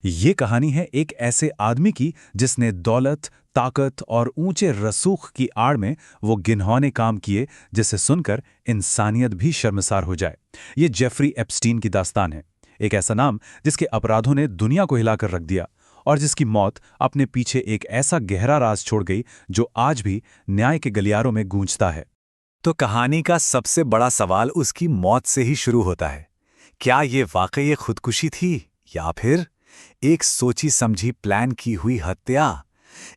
ये कहानी है एक ऐसे आदमी की जिसने दौलत, ताकत और ऊंचे रसूख की आड़ में वो घिनौने काम किए जिसे सुनकर इंसानियत भी शर्मसार हो जाए। ये जेफरी एप्स्टीन की दास्तान है। एक ऐसा नाम जिसके अपराधों ने दुनिया को हिलाकर रख दिया और जिसकी मौत अपने पीछे एक ऐसा गहरा राज छोड़ गई जो आज भी न्याय के गलियारों में गूंजता है। तो कहानी का सबसे बड़ा सवाल उसकी मौत से ही शुरू होता है। क्या ये वाकई एक खुदकुशी थी या फिर एक सोची समझी प्लान की हुई हत्या?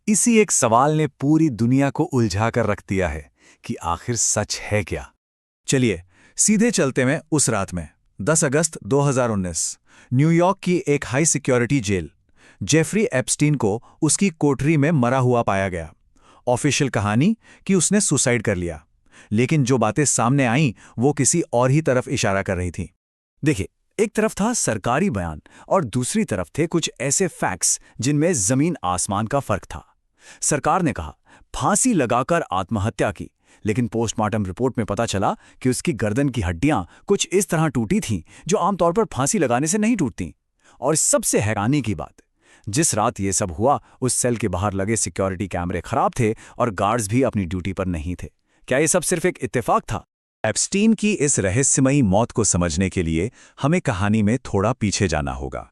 इसी एक सवाल ने पूरी दुनिया को उलझा कर रख दिया है कि आखिर सच है क्या। चलिए सीधे चलते हैं उस रात में। 10 अगस्त 2019 न्यूयॉर्क की एक high security jail. Jeffrey Epstein को उसकी कोठरी में मरा हुआ पाया गया। ऑफिशियल कहानी कि उसने सुसाइड कर लिया, लेकिन जो बातें सामने आईं वो किसी और ही तरफ इशारा कर रही थीं। देखिए, एक तरफ था सरकारी बयान और दूसरी तरफ थे कुछ ऐसे फैक्ट्स जिनमें जमीन आसमान का फर्क था। सरकार ने कहा फांसी लगाकर आत्महत्या की, लेकिन पोस्टमार्टम रिपोर्ट में पता चला कि उसकी गर्दन की हड्डियां कुछ इस तरह टूटी थीं जो आमतौर पर फांसी लगाने से नहीं टूटती। और सबसे हैरानी की बात, जिस रात ये सब हुआ उस सेल के बाहर लगे सिक्योरिटी कैमरे खराब थे और गार्ड्स भी अपनी ड्यूटी पर नहीं थे। क्या ये सब सिर्फ एक इत्तेफाक था? एप्स्टीन की इस रहस्यमयी मौत को समझने के लिए हमें कहानी में थोड़ा पीछे जाना होगा।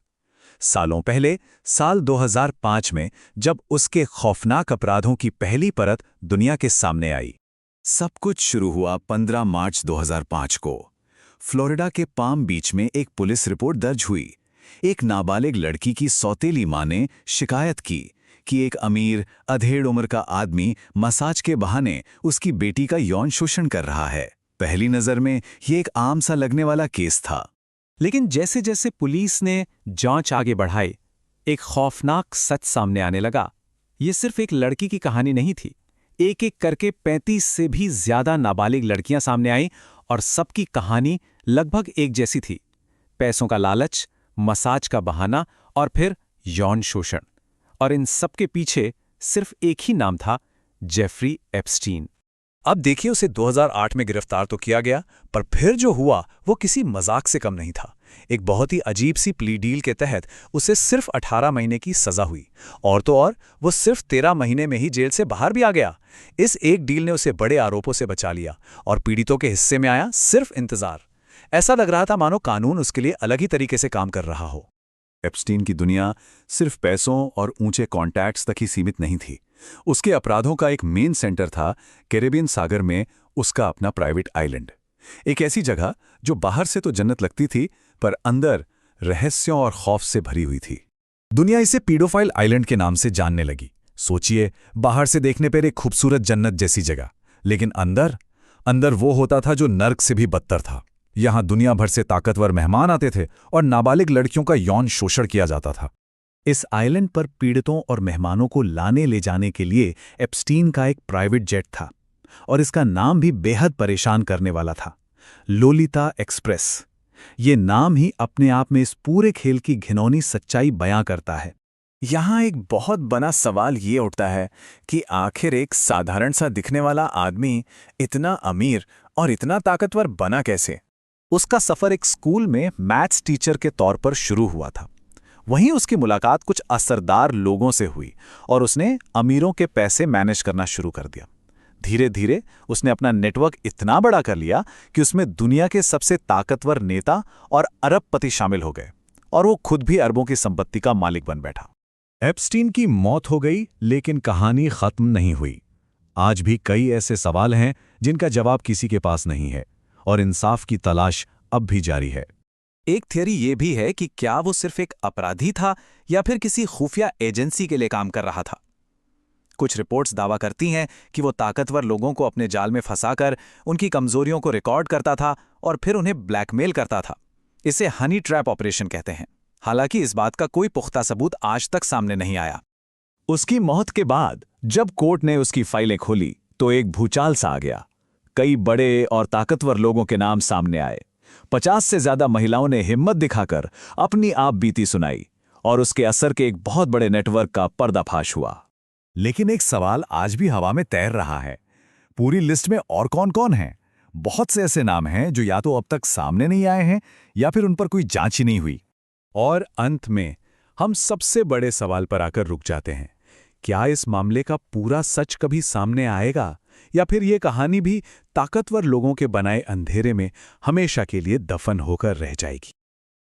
सालों पहले, साल 2005 में, जब उसके खौफनाक अपराधों की पहली परत दुनिया के सामने आई। सब कुछ शुरू हुआ 15 मार्च 2005 को। फ्लोरिडा के पाम बीच में एक पुलिस रिपोर्ट दर्ज हुई। एक नाबालिग लड़की की सौतेली मां ने शिकायत की कि एक अमीर, अधेड़ उम्र का आदमी मसाज के बहाने उसकी बेटी का यौन शोषण कर रहा है। पहली नजर में ये एक आम सा लगने वाला केस था, लेकिन जैसे जैसे पुलिस ने जांच आगे बढ़ाई, एक खौफनाक सच सामने आने लगा। ये सिर्फ एक लड़की की कहानी नहीं थी। एक एक करके 35 से भी ज्यादा नाबालिग लड़कियां सामने आईं और सबकी कहानी लगभग एक जैसी थी। पैसों का लालच, मसाज का बहाना और फिर यौन शोषण। और इन सबके पीछे सिर्फ एक ही नाम था, जेफरी एप्स्टीन। अब देखिए, उसे 2008 में गिरफ्तार तो किया गया, पर फिर जो हुआ वो किसी मजाक से कम नहीं था। एक बहुत ही अजीब सी प्ली डील के तहत उसे सिर्फ 18 महीने की सजा हुई, और तो और वो सिर्फ 13 महीने में ही जेल से बाहर भी आ गया। इस एक डील ने उसे बड़े आरोपों से बचा लिया और पीड़ितों के हिस्से में आया सिर्फ इंतजार। ऐसा लग रहा था मानो कानून उसके लिए अलग ही तरीके से काम कर रहा हो। एप्स्टीन की दुनिया सिर्फ पैसों और ऊंचे कॉन्टैक्ट्स तक ही सीमित नहीं थी। उसके अपराधों का एक मेन सेंटर था कैरेबियन सागर में उसका अपना प्राइवेट आइलैंड। एक ऐसी जगह जो बाहर से तो जन्नत लगती थी, पर अंदर रहस्यों और खौफ से भरी हुई थी। दुनिया इसे पीडोफाइल आइलैंड के नाम से जानने लगी। सोचिए, बाहर से देखने पर एक खूबसूरत जन्नत जैसी जगह, लेकिन अंदर अंदर वो होता था जो नर्क से भी बदतर था। यहां दुनिया भर से ताकतवर मेहमान आते थे और नाबालिग लड़कियों का यौन शोषण किया जाता था। इस आइलैंड पर पीड़ितों और मेहमानों को लाने ले जाने के लिए एप्स्टीन का एक प्राइवेट जेट था, और इसका नाम भी बेहद परेशान करने वाला था, लोलिता एक्सप्रेस। ये नाम ही अपने आप में इस पूरे खेल की घिनौनी सच्चाई बयां करता है। यहाँ एक बहुत बड़ा सवाल ये उठता है कि आखिर एक साधारण सा दिखने वाला आदमी इतना अमीर और इतना ताकतवर बना कैसे? उसका सफर एक स्कूल में मैथ्स टीचर के तौर पर शुरू हुआ था। वहीं उसकी मुलाकात कुछ असरदार लोगों से हुई और उसने अमीरों के पैसे मैनेज करना शुरू कर दिया। धीरे धीरे उसने अपना नेटवर्क इतना बड़ा कर लिया कि उसमें दुनिया के सबसे ताकतवर नेता और अरबपति शामिल हो गए, और वो खुद भी अरबों की संपत्ति का मालिक बन बैठा। एप्स्टीन की मौत हो गई, लेकिन कहानी खत्म नहीं हुई। आज भी कई ऐसे सवाल हैं जिनका जवाब किसी के पास नहीं है, और इंसाफ की तलाश अब भी जारी है। एक थियरी ये भी है कि क्या वो सिर्फ एक अपराधी था या फिर किसी खुफिया एजेंसी के लिए काम कर रहा था। कुछ रिपोर्ट्स दावा करती हैं कि वो ताकतवर लोगों को अपने जाल में फंसाकर उनकी कमजोरियों को रिकॉर्ड करता था और फिर उन्हें ब्लैकमेल करता था। इसे हनी ट्रैप ऑपरेशन कहते हैं। हालांकि इस बात का कोई पुख्ता सबूत आज तक सामने नहीं आया। उसकी मौत के बाद जब कोर्ट ने उसकी फाइलें खोली तो एक भूचाल सा आ गया। कई बड़े और ताकतवर लोगों के नाम सामने आए। 50 से ज्यादा महिलाओं ने हिम्मत दिखाकर अपनी आप बीती सुनाई, और उसके असर के एक बहुत बड़े नेटवर्क का पर्दाफाश हुआ। लेकिन एक सवाल आज भी हवा में तैर रहा है, पूरी लिस्ट में और कौन कौन है? बहुत से ऐसे नाम हैं जो या तो अब तक सामने नहीं आए हैं या फिर उन पर कोई जांच ही नहीं हुई। और अंत में हम सबसे बड़े सवाल पर आकर रुक जाते हैं। क्या इस मामले का पूरा सच कभी सामने आएगा, या फिर ये कहानी भी ताकतवर लोगों के बनाए अंधेरे में हमेशा के लिए दफन होकर रह जाएगी?